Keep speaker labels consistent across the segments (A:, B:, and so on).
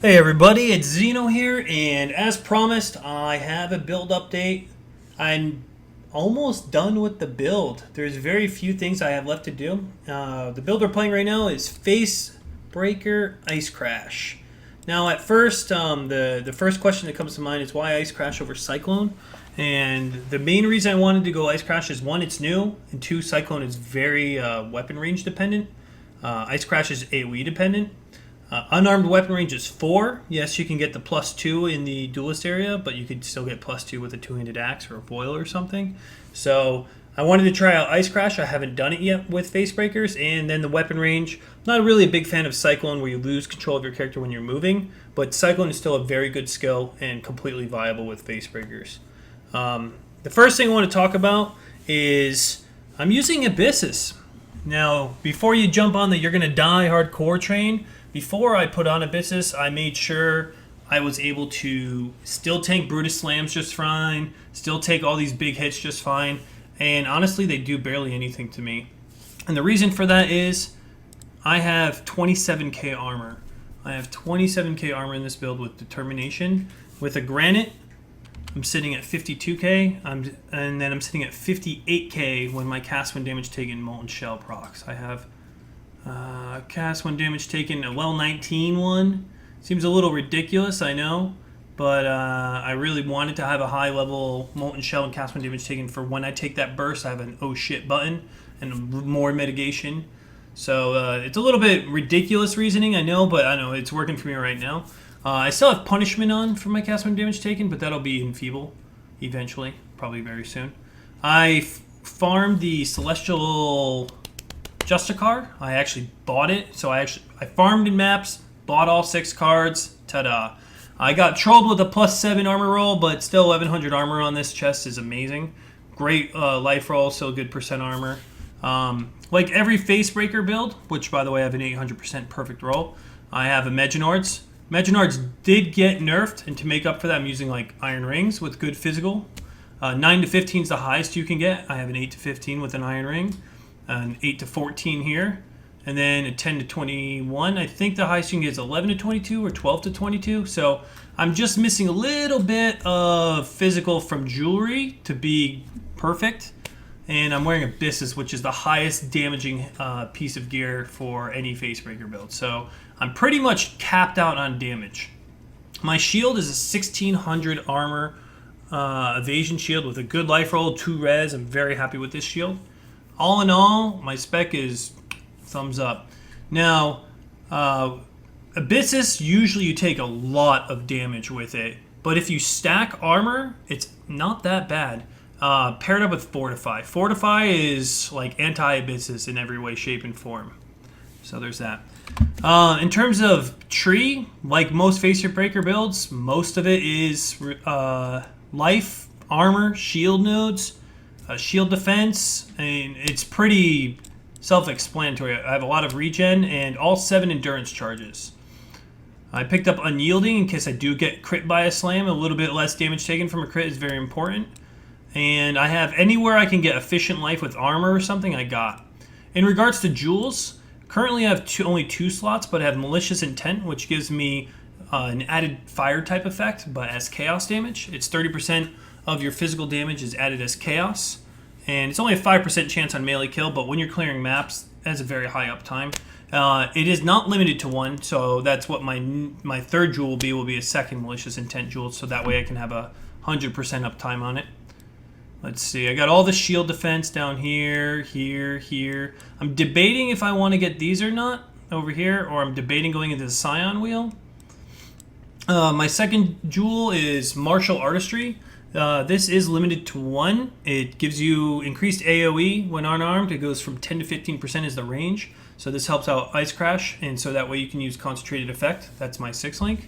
A: Hey everybody, it's Zeno here, and as promised, I have a build update. I'm almost done with the build. There's very few things I have left to do. The build we're playing right now is Facebreaker Ice Crash. Now, at first, the first question that comes to mind is why Ice Crash over Cyclone? And the main reason I wanted to go Ice Crash is one, it's new, and two, Cyclone is very weapon range dependent. Ice Crash is AoE dependent. Unarmed weapon range is 4. Yes, you can get the +2 in the duelist area, but you could still get +2 with a two-handed axe or a foil or something. So I wanted to try out Ice Crash. I haven't done it yet with Facebreakers. And then the weapon range, not really a big fan of Cyclone where you lose control of your character when you're moving, but Cyclone is still a very good skill and completely viable with Facebreakers. The first thing I want to talk about is I'm using Abyssus. Now, before you jump on the you're going to die hardcore train, before I put on Abyssus, I made sure I was able to still tank Brutus Slams just fine, still take all these big hits just fine, and honestly, they do barely anything to me. And the reason for that is I have 27k Armour. I have 27k Armour in this build with Determination. With a Granite, I'm sitting at 52k, and then I'm sitting at 58k when my cast when damage taken Molten Shell procs. I have cast when damage taken, a well 19 one. Seems a little ridiculous, I know, but I really wanted to have a high level Molten Shell and cast when damage taken for when I take that burst. I have an oh shit button and more mitigation. So it's a little bit ridiculous reasoning, I know, but I know it's working for me right now. I still have Punishment on for my cast when damage taken, but that'll be enfeeble eventually, probably very soon. I farmed the Celestial Justicar. I actually bought it, so I farmed in maps, bought all 6 cards. Ta-da! I got trolled with a +7 armor roll, but still 1100 armor on this chest is amazing. Great life roll, still good percent armor. Like every Facebreaker build, which by the way I have an 800% perfect roll, I have a Meginords. Meginords did get nerfed, and to make up for that, I'm using like Iron Rings with good physical. 9 to 15 is the highest you can get. I have an 8 to 15 with an Iron Ring. An 8 to 14 here, and then a 10 to 21. I think the highest you can get is 11 to 22 or 12 to 22. So I'm just missing a little bit of physical from jewelry to be perfect. And I'm wearing Abyssus, which is the highest damaging piece of gear for any Facebreaker build. So I'm pretty much capped out on damage. My shield is a 1600 armor evasion shield with a good life roll, 2 res. I'm very happy with this shield. All in all, my spec is thumbs up. Now, Abyssus, usually you take a lot of damage with it, but if you stack armor, it's not that bad. Paired up with Fortify. Fortify is like anti-Abyssus in every way, shape, and form. So there's that. In terms of tree, like most Facebreaker builds, most of it is life, armor, shield nodes, shield defense, and it's pretty self-explanatory. I have a lot of regen and all 7 endurance charges. I picked up Unyielding in case I do get crit by a slam. A little bit less damage taken from a crit is very important. And I have anywhere I can get efficient life with armor or something, I got. In regards to jewels, currently I have only 2 slots, but I have Malicious Intent, which gives me an added fire type effect, but as chaos damage. It's 30% of your physical damage is added as chaos, and it's only a 5% chance on melee kill, but when you're clearing maps, it has a very high uptime. It is not limited to 1, so that's what my third jewel will be a second Malicious Intent jewel, so that way I can have a 100% uptime on it. Let's see, I got all the shield defense down here, here. I'm debating if I want to get these or not over here, or I'm debating going into the Scion wheel. My second jewel is Martial Artistry. This is limited to 1. It gives you increased AoE when unarmed. It goes from 10 to 15% is the range. So this helps out Ice Crash, and so that way you can use Concentrated Effect. That's my 6th link.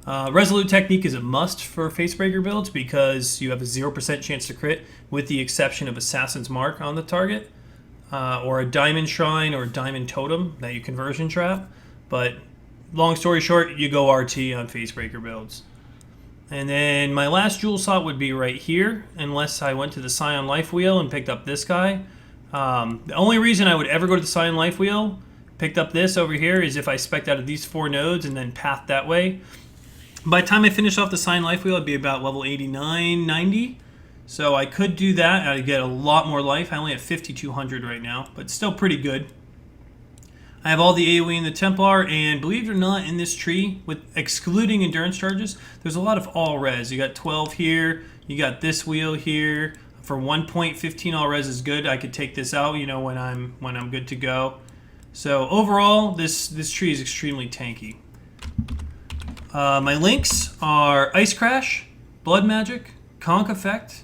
A: Resolute Technique is a must for Facebreaker builds because you have a 0% chance to crit with the exception of Assassin's Mark on the target, or a Diamond Shrine or Diamond Totem that you conversion trap. But long story short, you go RT on Facebreaker builds. And then my last jewel slot would be right here, unless I went to the Scion Life Wheel and picked up this guy. The only reason I would ever go to the Scion Life Wheel picked up this over here is if I spec'd out of these 4 nodes and then pathed that way. By the time I finish off the Sign Life Wheel, I'd be about level 89, 90. So I could do that. I'd get a lot more life. I only have 5,200 right now, but still pretty good. I have all the AoE and the Templar, and believe it or not, in this tree, with excluding endurance charges, there's a lot of all res. You got 12 here, you got this wheel here. For 1 point, 15 all res is good. I could take this out, you know, when I'm good to go. So overall, this tree is extremely tanky. My links are Ice Crash, Blood Magic, Conk Effect,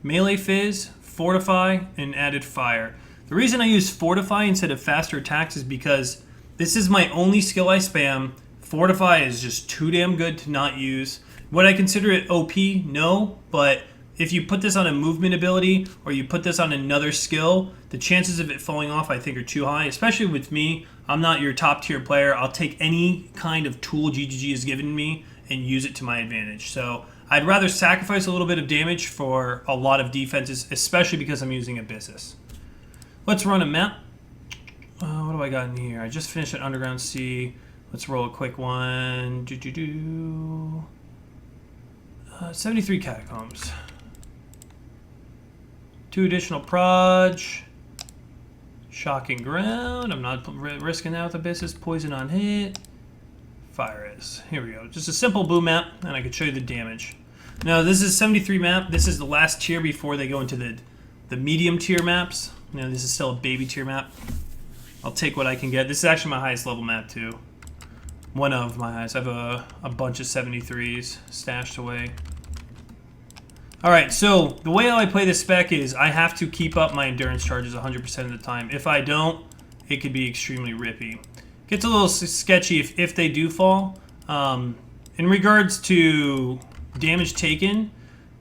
A: Melee Fizz, Fortify, and Added Fire. The reason I use Fortify instead of faster attacks is because this is my only skill I spam. Fortify is just too damn good to not use. Would I consider it OP? No, but if you put this on a movement ability or you put this on another skill, the chances of it falling off I think are too high, especially with me. I'm not your top tier player. I'll take any kind of tool GGG has given me and use it to my advantage. So I'd rather sacrifice a little bit of damage for a lot of defenses, especially because I'm using Abyssus. Let's run a map. What do I got in here? I just finished an Underground Sea. Let's roll a quick one. 73 Catacombs. 2 additional proj. Shocking Ground. I'm not risking that with Abyssus. Poison on hit. Fire is. Here we go. Just a simple blue map, and I can show you the damage. Now, this is 73 map. This is the last tier before they go into the medium tier maps. You know, this is still a baby tier map. I'll take what I can get. This is actually my highest level map, too. One of my highest. I have a bunch of 73s stashed away. Alright, so the way I play this spec is I have to keep up my endurance charges 100% of the time. If I don't, it could be extremely rippy. Gets a little sketchy if they do fall. In regards to damage taken,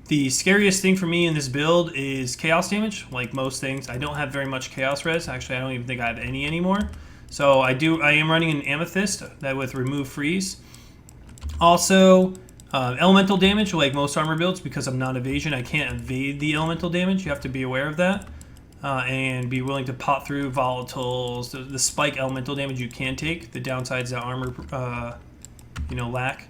A: the scariest thing for me in this build is chaos damage. Like most things, I don't have very much chaos res. Actually, I don't even think I have any anymore. So I am running an Amethyst that with remove freeze. Also, elemental damage, like most armor builds, because I'm not evasion, I can't evade the elemental damage. You have to be aware of that. And be willing to pot through volatiles. The spike elemental damage you can take. The downsides that armor, lack.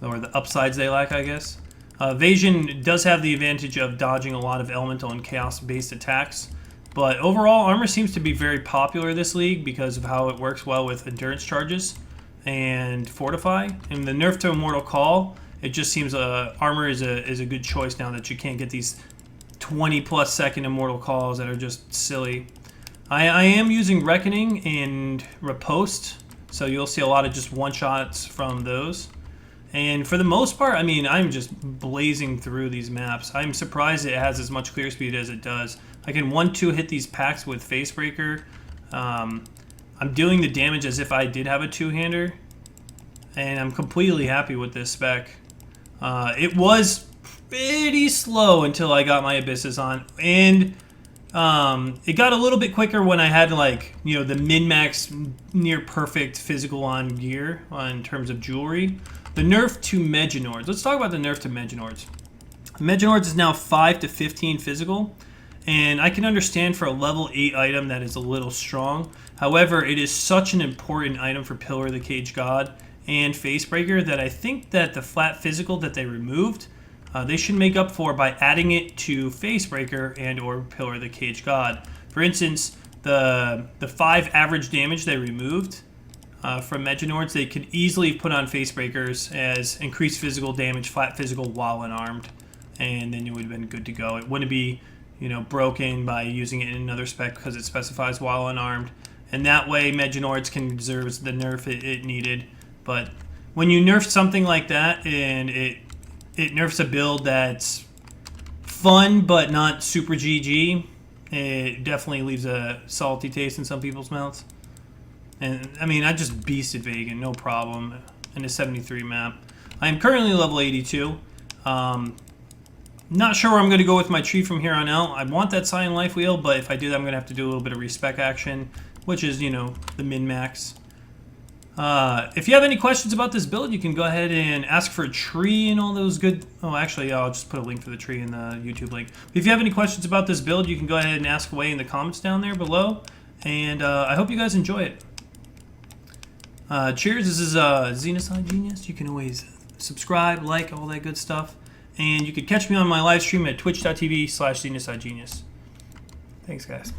A: Or the upsides they lack, I guess. Evasion does have the advantage of dodging a lot of elemental and chaos-based attacks. But overall, armor seems to be very popular this league because of how it works well with endurance charges and fortify. And the nerf to Immortal Call, it just seems armor is a good choice now that you can't get these 20+ second Immortal Calls that are just silly. I am using Reckoning and Riposte, so you'll see a lot of just one-shots from those. And for the most part, I mean, I'm just blazing through these maps. I'm surprised it has as much clear speed as it does. I can 1-2 hit these packs with Facebreaker. I'm doing the damage as if I did have a two-hander. And I'm completely happy with this spec. It was pretty slow until I got my Abyssus on. And it got a little bit quicker when I had, like, the min-max near-perfect physical on gear in terms of jewelry. The nerf to Meginords. Let's talk about the nerf to Meginords. Meginords is now 5 to 15 physical, and I can understand for a level 8 item that is a little strong. However, it is such an important item for Pillar of the Cage God and Facebreaker that I think that the flat physical that they removed, they should make up for by adding it to Facebreaker and or Pillar of the Cage God. For instance, the 5 average damage they removed from Meginords, they could easily put on Facebreakers as increased physical damage, flat physical while unarmed, and then it would have been good to go. It wouldn't be, broken by using it in another spec because it specifies while unarmed, and that way Meginords can deserve the nerf it needed. But when you nerf something like that and it nerfs a build that's fun but not super GG, it definitely leaves a salty taste in some people's mouths. And, I mean, I just beasted Vegan, no problem, in a 73 map. I am currently level 82. Not sure where I'm going to go with my tree from here on out. I want that Sign Life Wheel, but if I do that, I'm going to have to do a little bit of respec action, which is, the min-max. If you have any questions about this build, you can go ahead and ask for a tree and all those good... Oh, actually, I'll just put a link for the tree in the YouTube link. If you have any questions about this build, you can go ahead and ask away in the comments down there below. And I hope you guys enjoy it. Cheers. This is Zenocide Genius. You can always subscribe, like, all that good stuff. And you can catch me on my live stream at twitch.tv/ZenocideGenius. Thanks, guys.